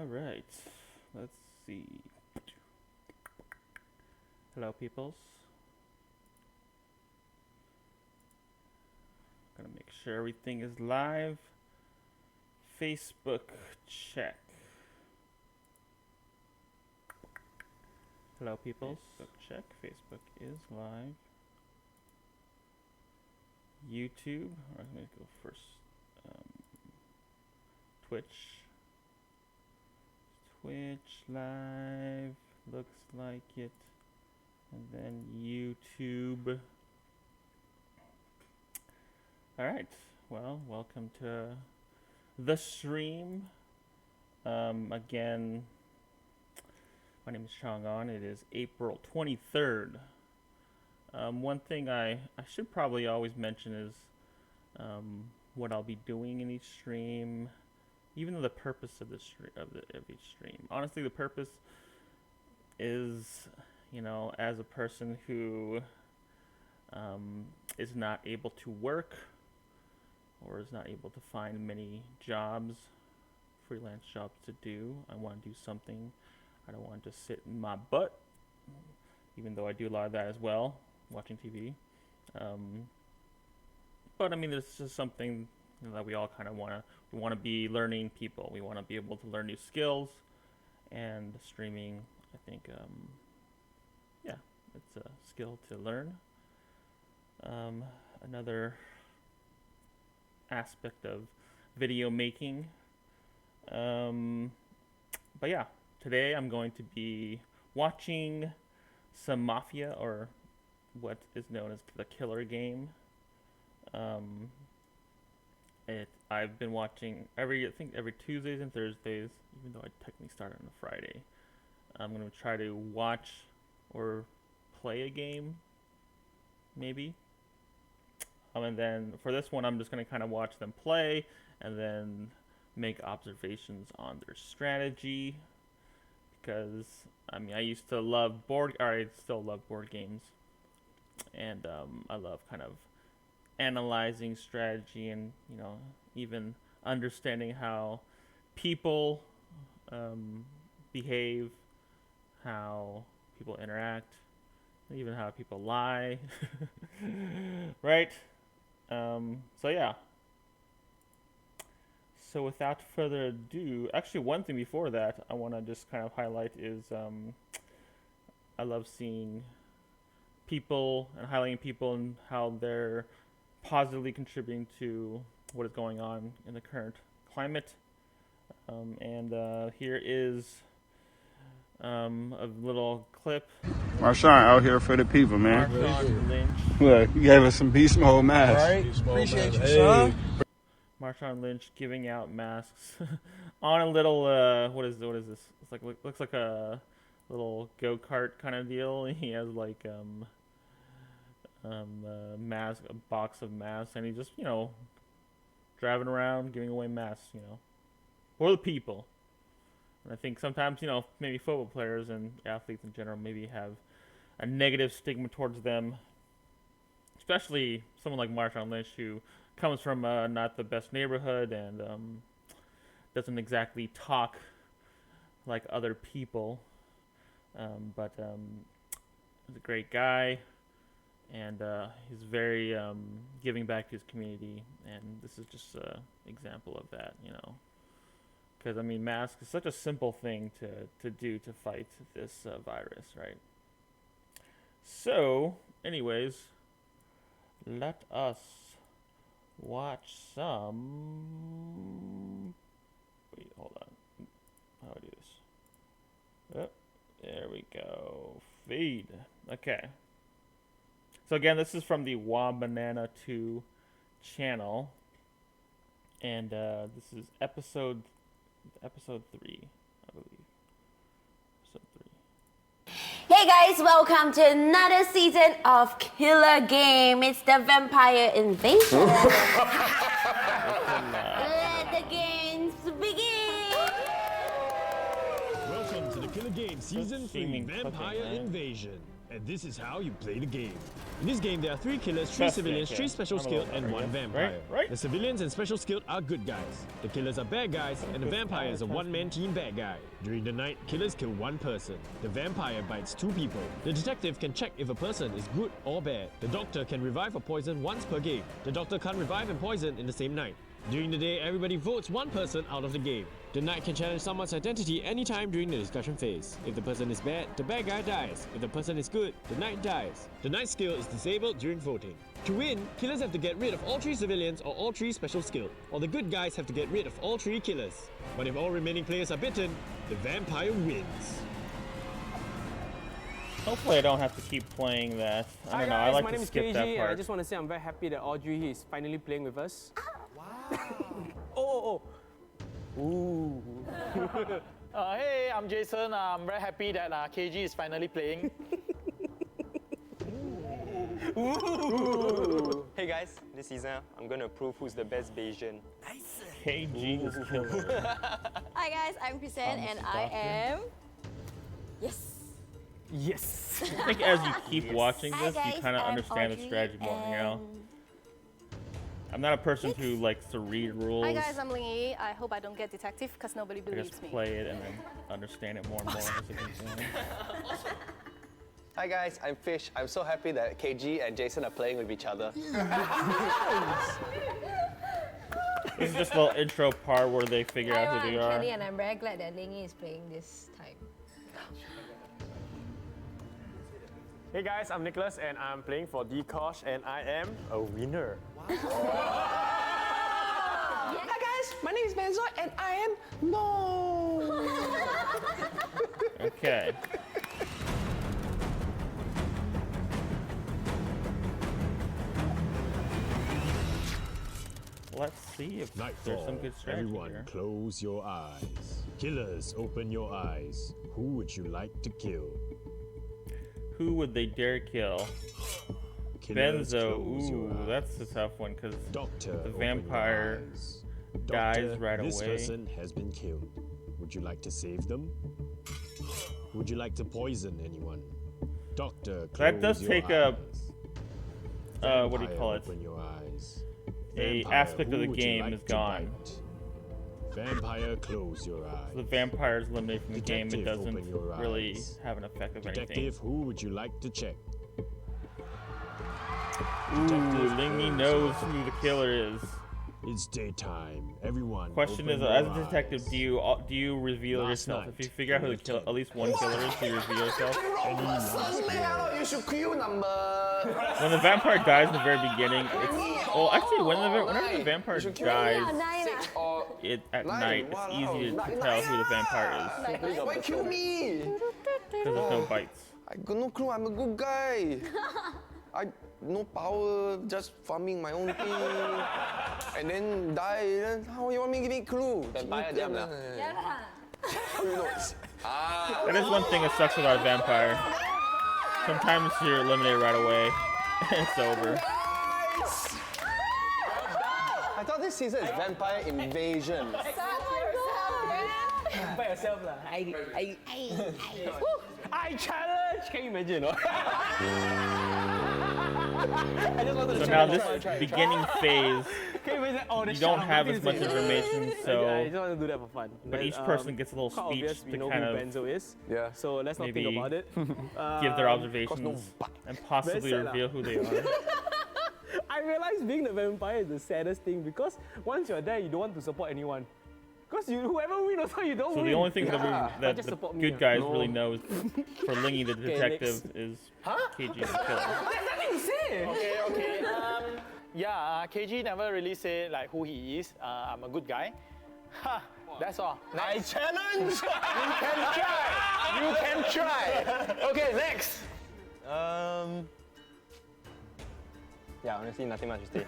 All right. Let's see. Hello, peoples. Gonna make sure everything is live. Facebook check. Hello, peoples. Facebook check. Facebook is live. YouTube. I'm gonna go first. Twitch. Twitch live. Looks like it. And then YouTube. Alright. Well, welcome to the stream. Again, my name is Chang'an. It is April 23rd. One thing I should probably always mention is what I'll be doing in each stream, even though the purpose of the of each stream. Honestly, the purpose is, as a person who is not able to work or is not able to find many jobs, freelance jobs to do. I want to do something. I don't want to sit in my butt, even though I do a lot of that as well, watching TV. But I mean, there's just something that we all kind of want to. We want to be learning people. We want to be able to learn new skills, and streaming, I think, it's a skill to learn. Another aspect of video making. But yeah, today I'm going to be watching some Mafia, or what is known as the killer game. I've been watching every Tuesdays and Thursdays, even though I technically started on a Friday. I'm going to try to watch or play a game, maybe. And then for this one, I'm just going to kind of watch them play and then make observations on their strategy. Because, I mean, I used to love I still love board games. And I love kind of analyzing strategy and, even understanding how people behave, how people interact, even how people lie. Right? So yeah. So without further ado, actually one thing before that I want to just kind of highlight is I love seeing people and highlighting people and how they're positively contributing to what is going on in the current climate. And here is a little clip. Marshawn out here for the people, man. Marshawn Lynch. Look, you gave us some beast mode masks. All right, appreciate you, son. Marshawn Lynch giving out masks on a little what is this? It's like looks like a little go-kart kind of deal. He has like a box of masks, and he's just driving around giving away masks, for the people. And I think sometimes maybe football players and athletes in general maybe have a negative stigma towards them, especially someone like Marshawn Lynch, who comes from not the best neighborhood and doesn't exactly talk like other people, but he's a great guy, and he's very giving back to his community, and this is just an example of that, because I mean, masks is such a simple thing to do to fight this virus, right? So anyways, let us watch some. Wait, hold on. How do I do this? Oh, there we go. Feed. Okay. So again, this is from the Banana 2 channel, and this is episode 3, I believe. Episode 3. Hey guys, welcome to another season of Killer Game. It's the Vampire Invasion. Let the games begin. Welcome to the Killer Game Season 3 Streaming Vampire clipping, man. Invasion. And this is how you play the game. In this game, there are 3 killers, 3 Best civilians, game, 3 yeah. special I'm a skilled, little and better, 1 yeah. vampire. Right? The civilians and special skilled are good guys. The killers are bad guys, and the vampire is a one-man team bad guy. During the night, killers kill 1 person. The vampire bites 2 people. The detective can check if a person is good or bad. The doctor can revive or poison once per game. The doctor can't revive and poison in the same night. During the day, everybody votes 1 person out of the game. The knight can challenge someone's identity anytime during the discussion phase. If the person is bad, the bad guy dies. If the person is good, the knight dies. The knight's skill is disabled during voting. To win, killers have to get rid of all 3 civilians or all 3 special skilled, or the good guys have to get rid of all 3 killers. But if all remaining players are bitten, the vampire wins. Hopefully I don't have to keep playing that. I don't know, I guys, like my to name is skip KG, that and part. I just want to say I'm very happy that Audrey is finally playing with us. Oh. Ooh. Hey, I'm Jason. I'm very happy that KG is finally playing. Hey guys, this season I'm gonna prove who's the best Bayesian. KG is killer. Hi guys, I'm Kristen and I am. Yes. Yes. I think as you keep watching Hi this, guys, you kind of I'm understand the Audrey strategy more, you know? and- I'm not a person who likes to read rules. Hi guys, I'm Lingy. I hope I don't get detective because nobody I believes just me. play it and then understand it more and more as it goes on. Hi guys, I'm Fish. I'm so happy that KG and Jason are playing with each other. This is just a little intro part where they figure Hi, out who I'm they are. Kelly, and I'm very glad that Lingy is playing this time. Hey guys, I'm Nicholas, and I'm playing for Dkosh, and I am a winner. Hi guys, my name is Benzo and I am no. Okay. Let's see if there's Nightfall. some good strategy Everyone, here. close your eyes. Killers, open your eyes. Who would you like to kill? Who would they dare kill? Killers, Benzo. close your Ooh, eyes. that's a tough one because Doctor, the open vampire your eyes. dies Doctor, right this away. person has been killed. Would you like to save them? Would you like to poison anyone? Doctor, close That does your take a, eyes. what do you call it? Open your eyes. A Vampire, aspect of who the would you game like is to gone. bite? Vampire, close your eyes. The vampires eliminated from the game. It Detective, doesn't open your really eyes. have an effect of anything. Detective, who would you like to check? Ooh, Detective, Lingy close knows your who the eyes. killer is. It's daytime. Everyone. Question open is, your as a detective, eyes. do you reveal Last yourself? night, If you figure out who the you killer, were at least one killer is, do you reveal yourself? Any last words? You should queue number. When the vampire dies in the very beginning, it's well, actually, whenever the vampire dies Or at Nine, night, it's wow, easier to nine, tell who the vampire is why kill me? because there's no bites. I got no clue. I'm a good guy. I no power, just farming my own thing, and then die. Then how you want me to give me clue? Vampire jam lah. How you know? That is one thing that sucks about a vampire. Sometimes you're eliminated right away, and it's over. I thought this season is Vampire Invasion. By yourself lah. I challenge. Can you imagine? I just wanted to So try. now this beginning phase, Can you imagine? Oh, you don't have as much information, I so just want to do that for fun. but Then, each person gets a little quite speech obvious, we to know kind who of Benzo is. Yeah. So let's not maybe think about it. give their observations and possibly Very sad reveal who they are. I realized being the vampire is the saddest thing because once you're there, you don't want to support anyone. Because whoever wins also you don't So win. the only thing that Just the support me, good ah. guys No. really know is for Lingy the detective is KG the killer. Nothing to say. Okay. Yeah, KG never really say like who he is. I'm a good guy. Ha, that's all. I Next. challenge! You can try. Okay, next. Yeah, honestly, nothing much to say.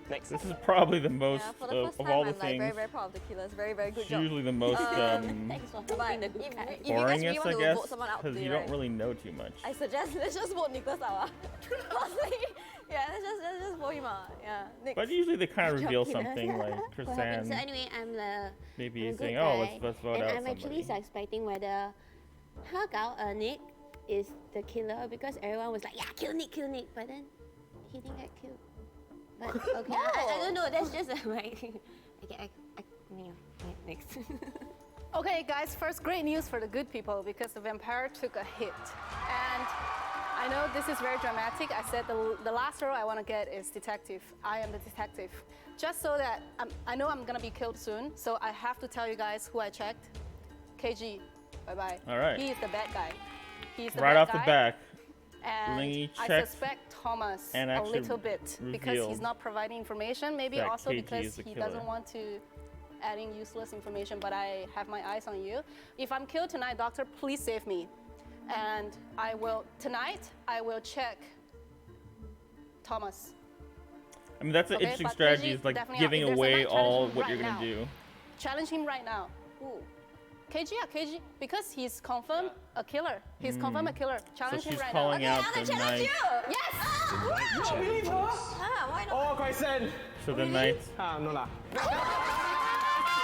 Next. This is probably the most Yeah, for the first of time, all I'm the like very, things. very proud of the killers. Very, very good It's job. usually the most Thanks for helping the good guy. If you guys boringest, really I want to guess, vote someone out because today, you right, don't really know too much. I suggest let's just vote Nicholas out. Honestly, yeah, let's just vote him out. Yeah, Nick. But usually they kind of Good job, reveal killers. something like What happened? So Krisan anyway, I'm the maybe I'm a saying, good oh, guy, let's vote and out I'm actually somebody. suspecting whether Nick is the killer because everyone was like, yeah, kill Nick, but then he didn't get killed. But okay, I don't know. That's just like okay. Next. Okay, guys, first great news for the good people because the vampire took a hit. And I know this is very dramatic. I said the last role I want to get is detective. I am the detective. Just so that I know I'm going to be killed soon, so I have to tell you guys who I checked. KG, bye-bye. All right. He is the bad guy. He's the Right bad off the guy. back. And Lingy I checked suspect Thomas and a actually little bit because revealed he's not providing information. Maybe that also KG because is the he killer. doesn't want to adding useless information, but I have my eyes on you. If I'm killed tonight, doctor, please save me. And tonight, I will check Thomas. I mean, that's an Okay, interesting but strategy. KG Is like definitely giving out. If there's a away night, challenge all him what right you're gonna now. do. Challenge him right now. Ooh. KG, because he's confirmed a killer. He's confirmed a killer. Challenge So him she's right calling now. out the night. Yes! Believe her? why not? Oh, quite sad. So the night. No lah.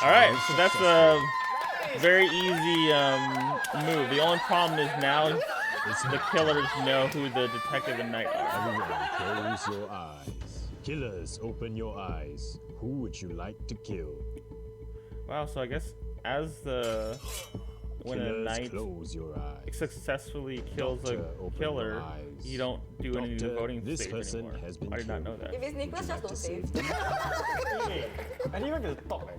All right, so that's a very easy move. The only problem is now the killers know who the detective and Knight are. Everyone, close your eyes. Killers, open your eyes. Who would you like to kill? Wow, so I guess when a Killers, Knight close your eyes. successfully kills Doctor, a open killer, your eyes. you don't do any of the Doctor, voting this stage person anymore. has been I did not know killed. that. If it's Nicholas, just don't save. I didn't even get to talk.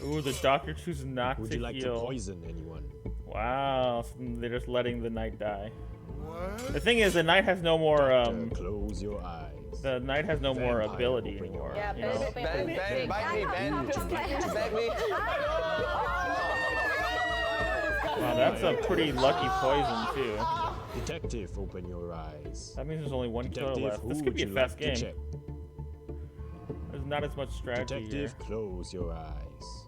Ooh, the doctor chooses not Would to you like heal. to poison anyone? Wow, so they're just letting the Knight die. What? The thing is, the Knight has no more. Doctor, close your eyes. The Knight has no more Vampire, ability open your anymore. Yeah, You know? Ben, Ben, bite me, Ben. Bite me. Wow, that's a pretty lucky poison too. Detective, open your eyes. That means there's only one killer Detective, left. who This could would be a you fast like to game. check? There's not as much strategy Detective, here. close your eyes.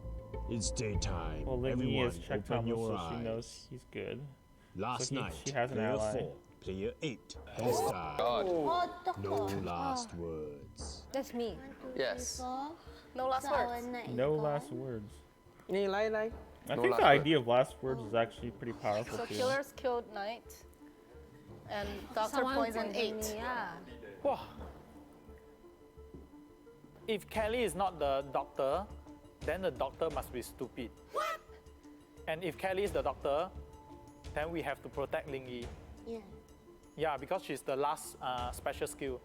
It's daytime. Well, Lingy Everyone, has checked open Thomas, your so eyes. she knows he's good. Last So night, she has an player ally. 4, player 8 has died. Oh, doctor. No last words. That's me. Yes. No last words. No last words. Ni lai lai. I No think last the word. idea of last words is actually pretty powerful So too. killers killed Knight. And Doctor Someone poisoned poisoned 8. me, yeah. Wow. If Kelly is not the doctor, then the doctor must be stupid. What? And if Kelly is the doctor, then we have to protect Lingy. Yeah. Yeah, because she's the last special skill.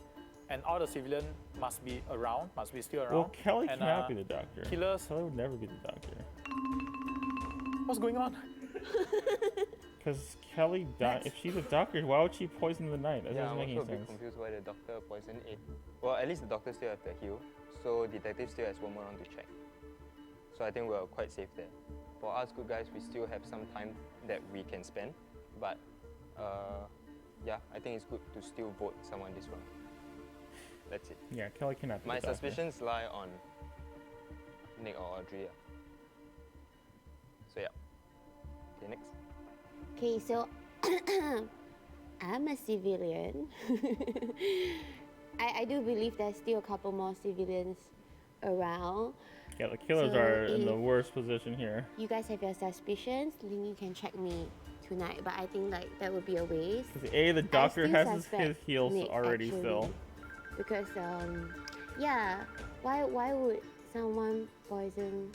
And all the civilians must be around, must be still around. Well, Kelly and, cannot be the doctor. Killers, Kelly would never be the doctor. what's going on? Because Kelly died. If she's a doctor, why would she poison the Knight? That Yeah, doesn't I'm make also any a bit sense. confused why the doctor poisoned 8. Well, at least the doctor still have the heal, so detective still has one more round to check. So I think we're quite safe there. For us good guys, we still have some time that we can spend, but yeah, I think it's good to still vote someone this round. That's it. Yeah, Kelly cannot be My the doctor. suspicions lie on Nick or Audrey. So yeah. Okay, next. Okay, so I'm a civilian. I do believe there's still a couple more civilians around. Yeah, the killers So are in the if- worst position here. You guys have your suspicions, then you can check me tonight, but I think like that would be a waste. Because the doctor still has his suspect heals Nick, already actually, still. Because yeah, why would someone poison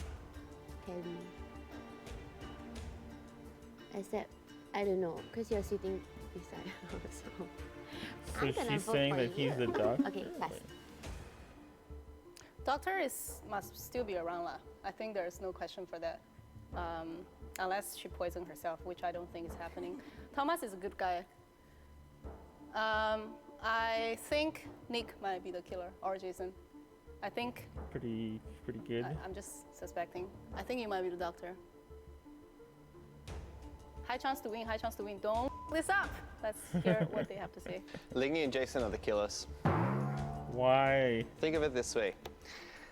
Kelly? Except I don't know, because you're sitting beside her. So, So I'm gonna she's vote saying for that he's the you. doctor? Okay, pass. Doctor must still be around lah. I think there's no question for that. Unless she poisoned herself, which I don't think is happening. Thomas is a good guy. I think Nick might be the killer, or Jason. I think, Pretty good. I'm just suspecting. I think you might be the doctor. High chance to win, high chance to win. Don't f this up. Let's hear what they have to say. Lingy and Jason are the killers. Why? Think of it this way.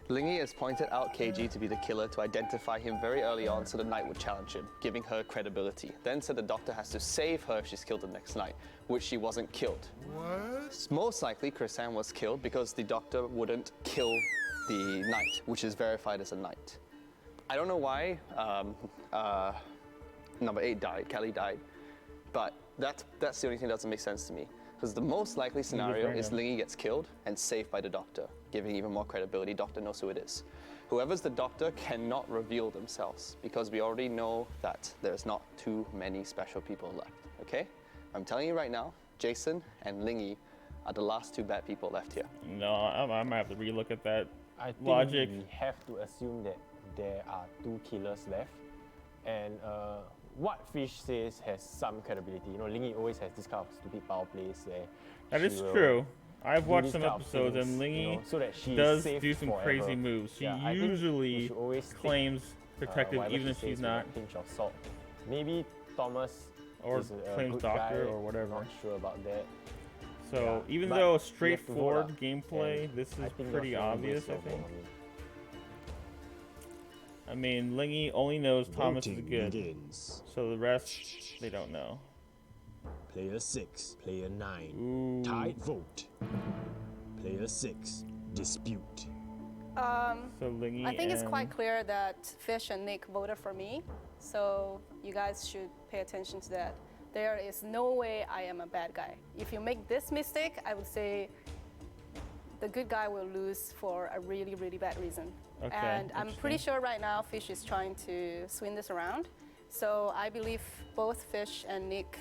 Lingy has pointed out KG to be the killer to identify him very early on so the Knight would challenge him, giving her credibility. Then said the doctor has to save her if she's killed the next night, which she wasn't killed. What? Most likely, Chrisanne was killed because the doctor wouldn't kill the Knight, which is verified as a Knight. I don't know why number 8 died, Kelly died, But that's the only thing that doesn't make sense to me. Because the most likely scenario is Lingy gets killed and saved by the doctor, giving even more credibility. Doctor knows who it is. Whoever's the doctor cannot reveal themselves because we already know that there's not too many special people left, okay? I'm telling you right now, Jason and Lingy are the last two bad people left here. No, I might have to relook at that I think logic. we have to assume that there are 2 killers left, and what Fish says has some credibility. You know, Lingy always has this kind of stupid power plays where That she is will true. I've do watched these some kind of episodes, things, and Lingy you know, so that she does is safe do some forever. crazy moves. She Yeah, I think we usually should always take, claims detective whatever even she if she's says with not, a pinch of salt. Maybe Thomas or is a claims good doctor guy, or whatever. Not sure about that. So Yeah, even but though we have to vote straightforward up, gameplay, and this I is think pretty you're showing obvious. waste I of vote think. on me. I mean, Lingy only knows Thomas is Voting good, begins. so the rest they don't know. Player 6, player 9. Ooh. Tied vote. Player 6, dispute. So Lingy I think it's and- quite clear that Fish and Nick voted for me, so you guys should pay attention to that. There is no way I am a bad guy. If you make this mistake, I would say the good guy will lose for a really, really bad reason. Okay, And I'm pretty interesting. sure right now Fish is trying to swing this around. So I believe both Fish and Nick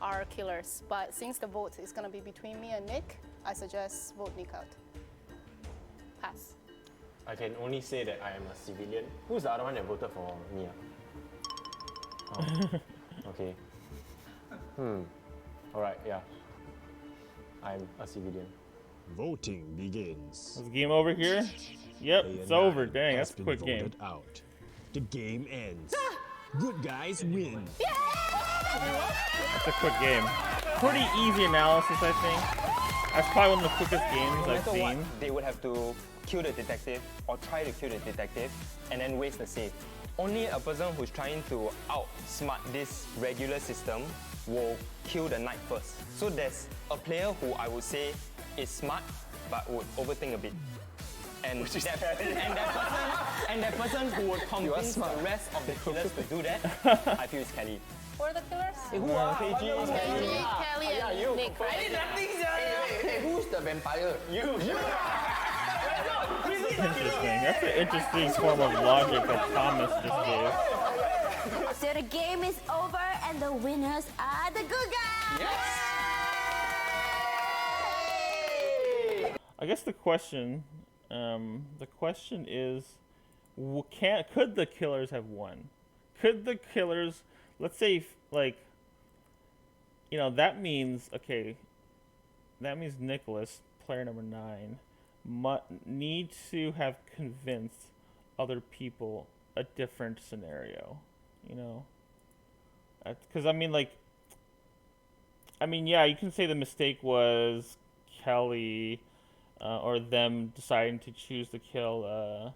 are killers. But since the vote is going to be between me and Nick, I suggest vote Nick out. Pass. I can only say that I am a civilian. Who's the other one that voted for me? Oh. Okay. Alright, yeah. I'm a civilian. Voting begins. Is the game over here? Yep, it's over. Dang, that's a quick game. Out. The game ends. Good guys win. That's a quick game. Pretty easy analysis, I think. That's probably one of the quickest games No I've matter what, seen. they would have to kill the detective or try to kill the detective and then waste the save. Only a person who's trying to outsmart this regular system will kill the knight first. So there's a player who I would say is smart but would overthink a bit. And that person who would convince the rest of the killers to do that, I feel is Kelly. Who are the killers? Who are KG? Kelly and Nick, right? Hey, who's the vampire? Interesting. That's an interesting form of logic that Thomas just gave. So the game is over and the winners are the good guys. I guess the question is, could the killers have won? Could the killers, let's say, like, you know, that means Nicholas, player number 9, need to have convinced other people a different scenario, you know? Because, yeah, you can say the mistake was Kelly, or them deciding to choose to kill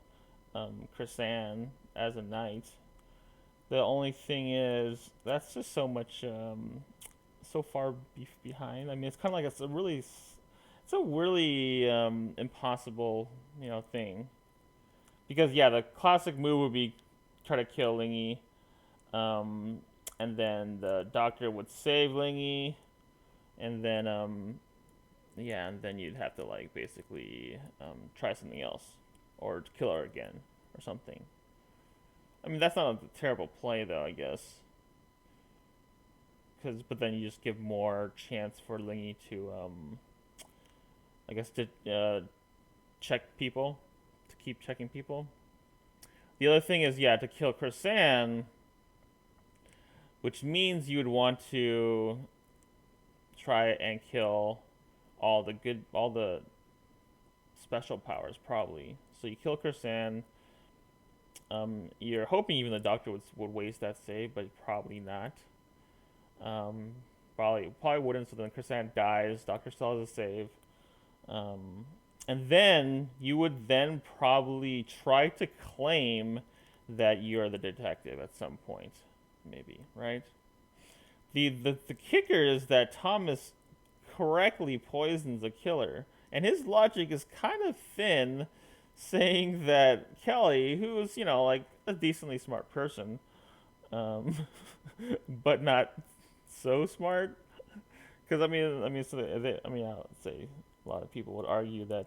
Chrisanne as a knight. The only thing is, that's just so much, so far behind. I mean, it's kind of like it's a really impossible, you know, thing. Because yeah, the classic move would be try to kill Lingy, and then the doctor would save Lingy, and then yeah, and then you'd have to like basically try something else, or kill her again, or something. I mean, that's not a terrible play though, I guess. But then you just give more chance for Lingy to, I guess, to check people, to keep checking people. The other thing is, yeah, to kill Chrisanne, which means you would want to try and kill all the special powers, probably. So you kill Chrisanne. You're hoping even the doctor would waste that save, but probably not. Probably wouldn't. So then Chrisanne dies. Doctor still has a save. And then you would then probably try to claim that you're the detective at some point, maybe, right? The kicker is that Thomas correctly poisons a killer, and his logic is kind of thin, saying that Kelly, who's, you know, like a decently smart person, but not so smart. Because I would say a lot of people would argue that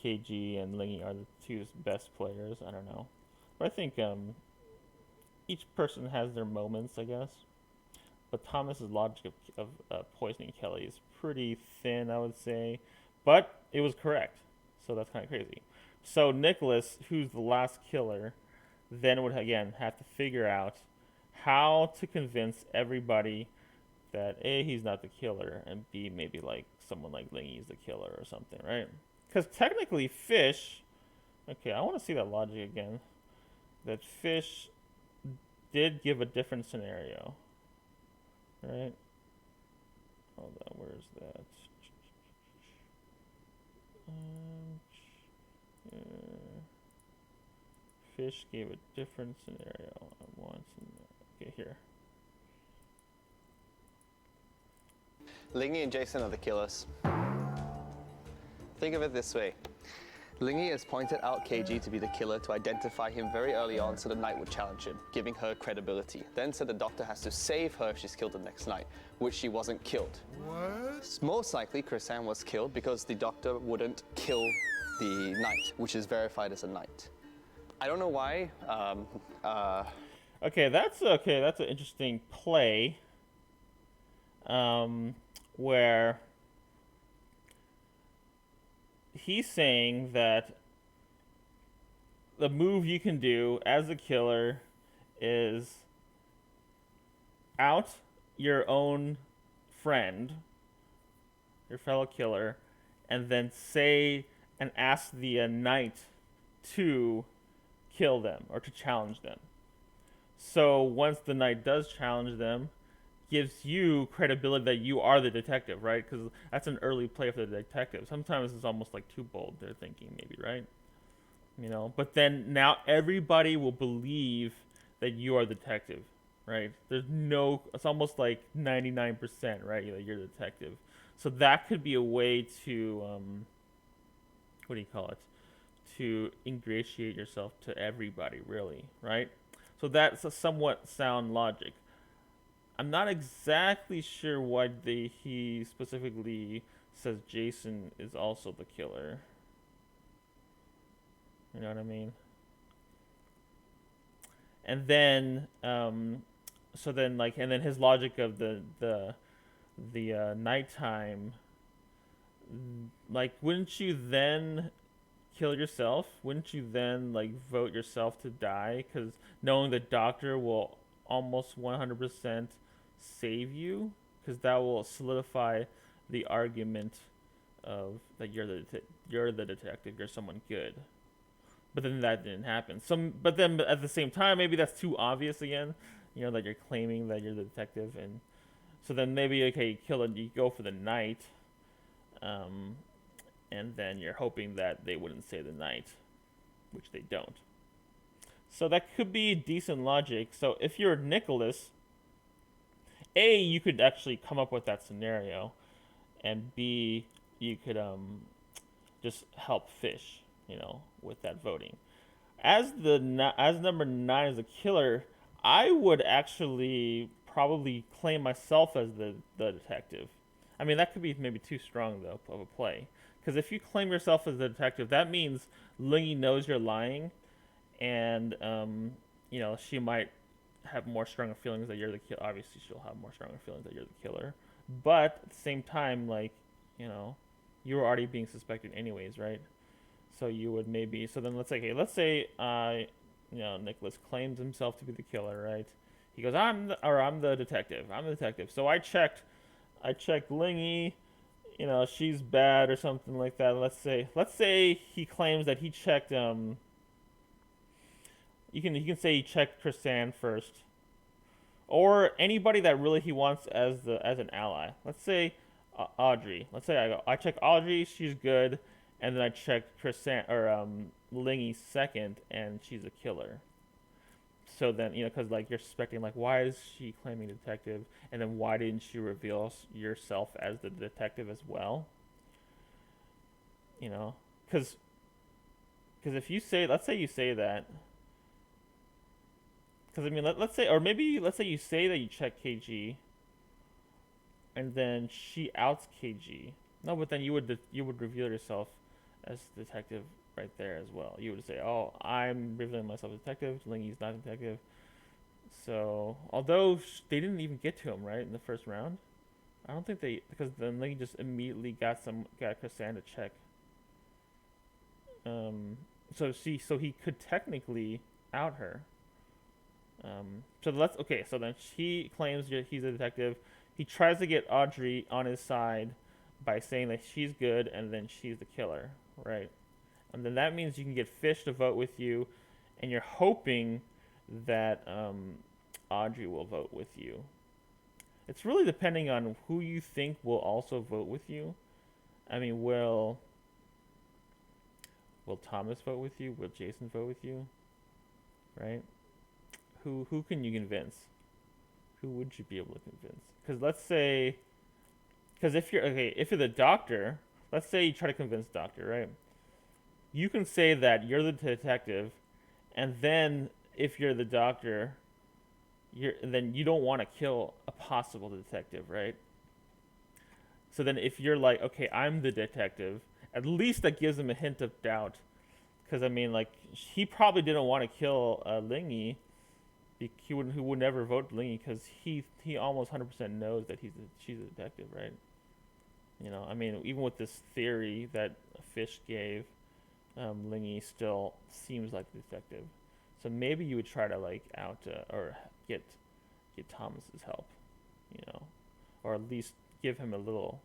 KG and Lingy are the two best players. I don't know, but I think each person has their moments, I guess. But Thomas's logic of poisoning Kelly is pretty thin, I would say, but it was correct. So that's kind of crazy. So Nicholas, who's the last killer, then would again have to figure out how to convince everybody that A, he's not the killer, and B, maybe like someone like Lingy is the killer or something, right? Because technically, Fish. Okay, I want to see that logic again. That Fish did give a different scenario, right? Hold on, where is that? Fish gave a different scenario. Okay, here. Lingy and Jason are the killers. Think of it this way. Lingy has pointed out KG to be the killer to identify him very early on so the knight would challenge him, giving her credibility. Then said the doctor has to save her if she's killed the next night, which she wasn't killed. What? Most likely, Chrisanne was killed because the doctor wouldn't kill the knight, which is verified as a knight. I don't know why. Okay, that's an interesting play. Where he's saying that the move you can do as a killer is out your own friend, your fellow killer, and then say and ask the knight to kill them or to challenge them. So once the knight does challenge them, gives you credibility that you are the detective, right? Because that's an early play for the detective. Sometimes it's almost like too bold, they're thinking, maybe, right? You know, but then now everybody will believe that you are the detective, right? It's almost like 99%, right? That you're the detective. So that could be a way to, what do you call it? To ingratiate yourself to everybody, really, right? So that's a somewhat sound logic. I'm not exactly sure why he specifically says Jason is also the killer. You know what I mean? And then, and then his logic of the nighttime. Like, wouldn't you then kill yourself? Wouldn't you then like vote yourself to die? Because knowing the doctor will almost 100% save you, because that will solidify the argument of that you're the detective, you're someone good. But then that didn't happen. But then at the same time, maybe that's too obvious again. You know, that you're claiming that you're the detective, and so then maybe okay, you go for the night, and then you're hoping that they wouldn't say the night, which they don't. So that could be decent logic. So if you're Nicholas, A, you could actually come up with that scenario, and B, you could just help Fish, with that voting. As number 9 as a killer, I would actually probably claim myself as the detective. I mean, that could be maybe too strong though of a play, because if you claim yourself as the detective, that means Lingy knows you're lying, and she might have more stronger feelings that you're the killer. Obviously, she'll have more stronger feelings that you're the killer. But at the same time, you were already being suspected anyways, right? So you would maybe. So then let's say Nicholas claims himself to be the killer, right? He goes, I'm the detective. I'm the detective. So I checked Lingy. She's bad or something like that. Let's say he claims that he checked. You can say he checked Chrisanne first, or anybody that really he wants as an ally. Let's say Audrey. Let's say I check Audrey, she's good, and then I check Chrisanne or Lingy second, and she's a killer. So then because you're suspecting why is she claiming detective, and then why didn't she reveal yourself as the detective as well? Because if you say, let's say you say that. Because let's say you say that you check KG, and then she outs KG. No, but then you would reveal yourself as detective right there as well. You would say, "Oh, I'm revealing myself as detective. Lingy's not detective." So, although they didn't even get to him right in the first round, I don't think they because then Lingy just immediately got Chrisanne to check. So he could technically out her. So then he claims he's a detective. He tries to get Audrey on his side by saying that she's good and then she's the killer, right? And then that means you can get Fish to vote with you, and you're hoping that Audrey will vote with you. It's really depending on who you think will also vote with you. I mean, will Thomas vote with you? Will Jason vote with you? Right? Who can you convince? Who would you be able to convince? Because let's say, if you're the doctor, let's say you try to convince doctor, right? You can say that you're the detective, and then if you're the doctor, then you don't want to kill a possible detective, right? So then if you're like, okay, I'm the detective, at least that gives him a hint of doubt. Because, I mean, like, he probably didn't want to kill Lingy. He would never vote Lingy because he almost 100% knows that she's a detective, right? You know, I mean, even with this theory that Fish gave, Lingy still seems like a detective. So maybe you would try to, like, out or get Thomas's help, you know, or at least give him a little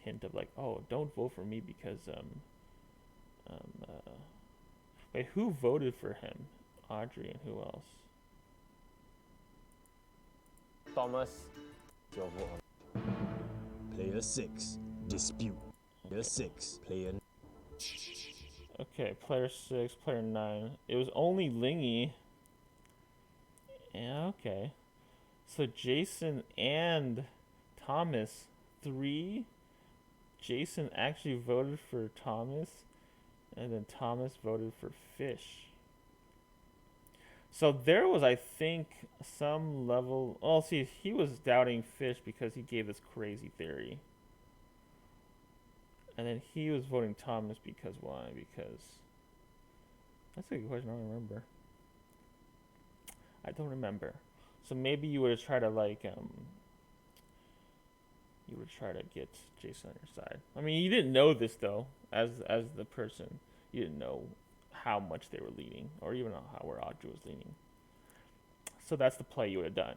hint of like, oh, don't vote for me because wait, who voted for him? Audrey and who else? Thomas. Your vote on. Player 6, dispute. Player 6, player. Okay, player 6, player 9. It was only Lingy. Yeah, okay. So Jason and Thomas, 3. Jason actually voted for Thomas, and then Thomas voted for Fish. So there was, I think, some level. Oh, see, he was doubting Fish because he gave this crazy theory. And then he was voting Thomas because why? Because that's a good question. I don't remember. I don't remember. So maybe you would try to like you would try to get Jason on your side. I mean, you didn't know this though, as the person. You didn't know how much they were leading, or even where Audrey was leaning. So that's the play you would have done.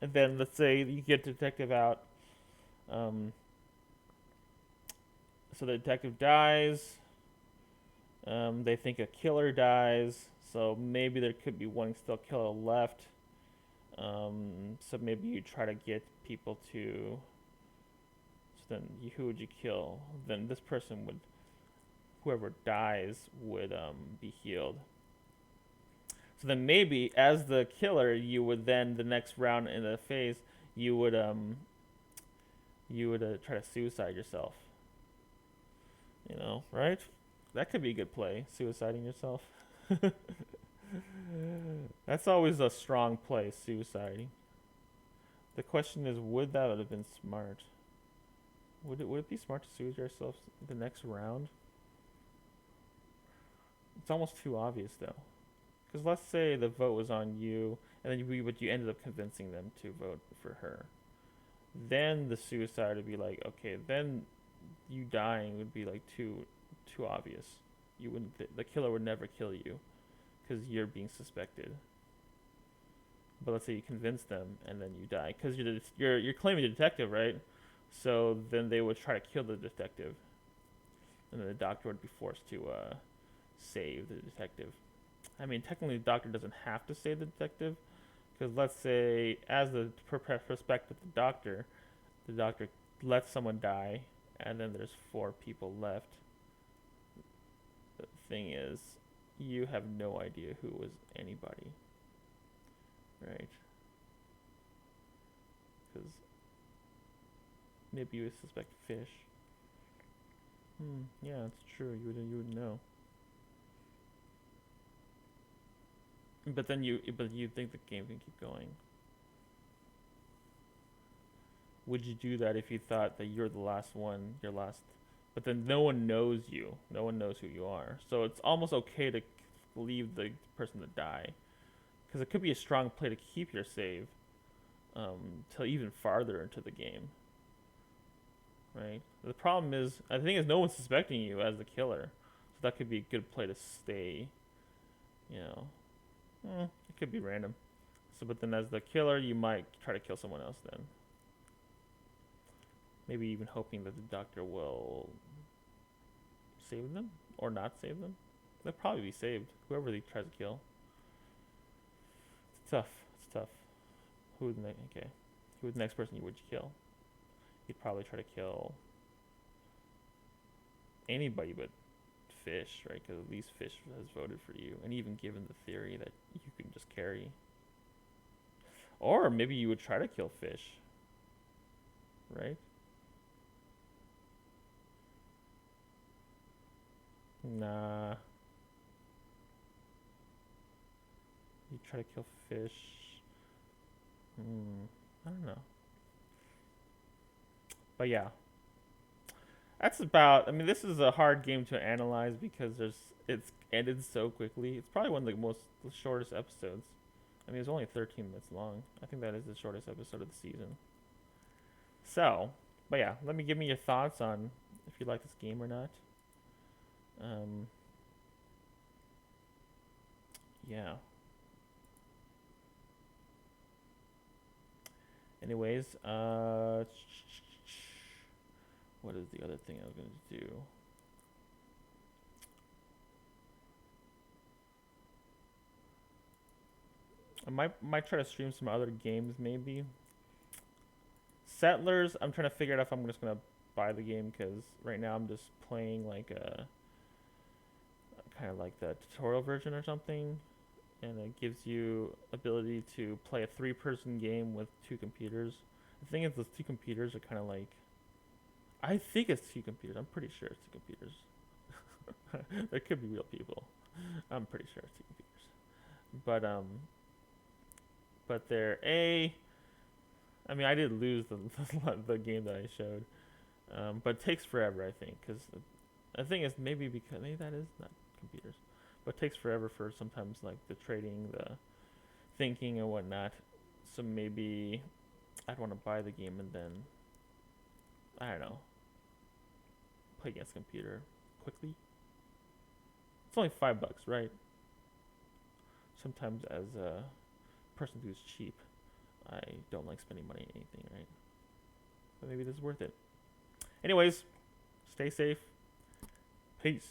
And then let's say you get detective out. So the detective dies. They think a killer dies. So maybe there could be one still killer left. So maybe you try to get people to. So then, who would you kill? Then this person would. Whoever dies would be healed. So then maybe as the killer, you would then the next round in the phase you would try to suicide yourself. You know, right? That could be a good play, suiciding yourself. That's always a strong play, suiciding. The question is, would that have been smart? Would it be smart to suicide yourself the next round? It's almost too obvious though. Because let's say the vote was on you, and then you ended up convincing them to vote for her. Then the suicide would be like, okay, then you dying would be like too obvious. You wouldn't. The killer would never kill you, because you're being suspected. But let's say you convince them, and then you die, because you're claiming the detective, right? So then they would try to kill the detective, and then the doctor would be forced to save the detective. I mean, technically, the doctor doesn't have to save the detective, because let's say, as the perspective of the doctor lets someone die, and then there's 4 people left. The thing is, you have no idea who was anybody, right? Because maybe you would suspect Fish. Yeah, it's true. You would know. But then you think the game can keep going. would you do that if you thought that you're the last one, you're last, but then no one knows you, no one knows who you are. So it's almost okay to leave the person to die, because it could be a strong play to keep your save till even farther into the game. Right. The problem is, I think, is no one's suspecting you as the killer, so that could be a good play to stay. You know, it could be random. So, but then as the killer, you might try to kill someone else then. Maybe even hoping that the doctor will save them or not save them. They'll probably be saved, whoever he tries to kill. It's tough. It's tough. Who would who would the next person would you kill? You'd probably try to kill anybody but Fish, right? Because at least Fish has voted for you, and even given the theory that you can just carry. Or maybe you would try to kill Fish, right? Nah. You try to kill Fish. I don't know. But yeah. That's about, I mean, this is a hard game to analyze because it's ended so quickly. It's probably one of the shortest episodes. I mean, it's only 13 minutes long. I think that is the shortest episode of the season. So, but yeah, give me your thoughts on if you like this game or not. Yeah. Anyways, what is the other thing I was going to do? I might try to stream some other games maybe. Settlers, I'm trying to figure out if I'm just going to buy the game, because right now I'm just playing like a kind of like the tutorial version or something, and it gives you ability to play a 3-person game with 2 computers. The thing is, those 2 computers are kind of like, I think it's 2 computers. I'm pretty sure it's 2 computers. There could be real people. I'm pretty sure it's 2 computers. But they're I mean, I did lose the game that I showed. But it takes forever, I think, because the thing is, maybe that is not computers, but it takes forever for sometimes like the trading, the thinking and whatnot. So maybe I'd want to buy the game and then, I don't know, play against a computer quickly. It's only $5, right? Sometimes as a person who's cheap, I don't like spending money on anything, right? But maybe this is worth it. Anyways, stay safe. Peace.